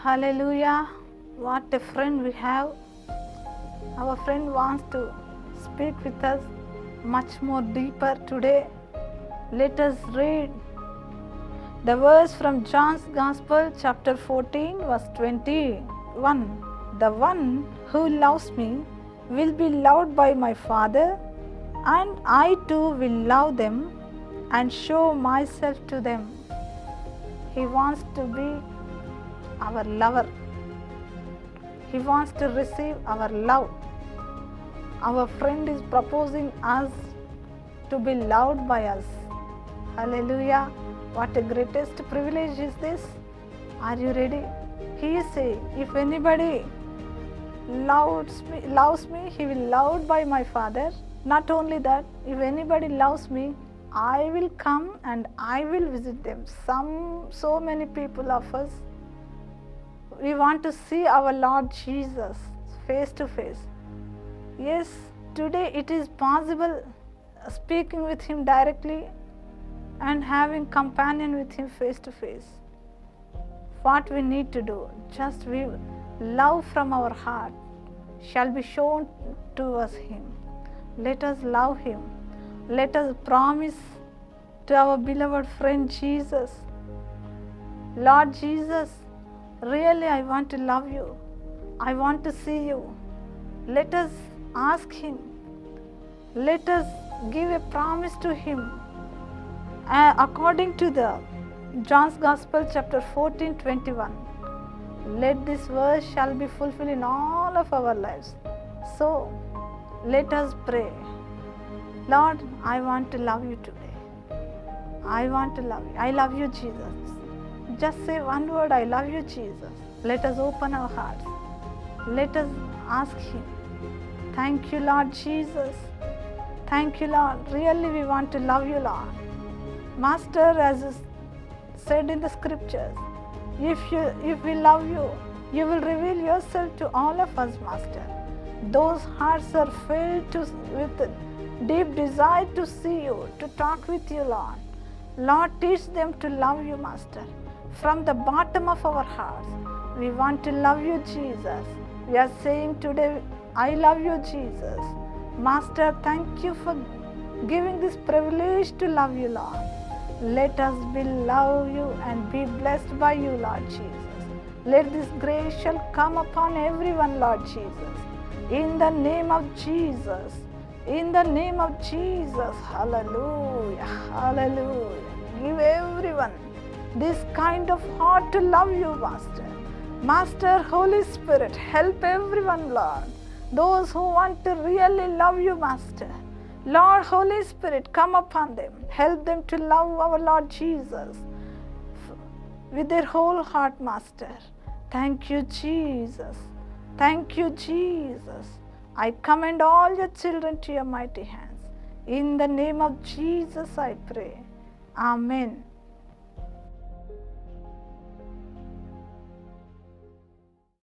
Hallelujah. What a friend we have. Our friend wants to speak with us much more deeper today. Let us read the verse from John's Gospel, chapter 14, verse 21. The one who loves me will be loved by my Father, and I too will love them and show myself to them. He wants to be our lover. He wants to receive our love. Our friend is proposing us to be loved by us. Hallelujah. What a greatest privilege is this. Are you ready? He is saying, if anybody loves me, he will be loved by my Father. Not only that, if anybody loves me, I will come and I will visit them. So many people of us, we want to see our Lord Jesus face to face. Yes, today it is possible speaking with Him directly and having companion with Him face to face. What we need to do, just we love from our heart shall be shown to us Him. Let us love Him. Let us promise to our beloved friend Jesus, Lord Jesus, really I want to love you. I want to see you. Let us ask Him. Let us give a promise to Him. According to the John's Gospel, chapter 14, 21. Let this verse shall be fulfilled in all of our lives. So, let us pray. Lord, I want to love you today. I want to love you. I love you, Jesus. Just say one word, I love you, Jesus. Let us open our hearts. Let us ask Him. Thank you, Lord Jesus. Thank you, Lord. Really, we want to love you, Lord. Master, as is said in the scriptures, if we love you, you will reveal yourself to all of us, Master. Those hearts are filled with deep desire to see you, to talk with you, Lord. Lord, teach them to love you, Master. From the bottom of our hearts, we want to love you, Jesus. We are saying today, I love you, Jesus. Master, thank you for giving this privilege to love you, Lord. Let us love you and be blessed by you, Lord Jesus. Let this grace shall come upon everyone, Lord Jesus. In the name of Jesus. In the name of Jesus. Hallelujah. Hallelujah. Give everyone this kind of heart to love you, Master. Master, Holy Spirit, help everyone, Lord. Those who want to really love you, Master. Lord, Holy Spirit, come upon them. Help them to love our Lord Jesus with their whole heart, Master. Thank you, Jesus. Thank you, Jesus. I commend all your children to your mighty hands. In the name of Jesus, I pray. Amen.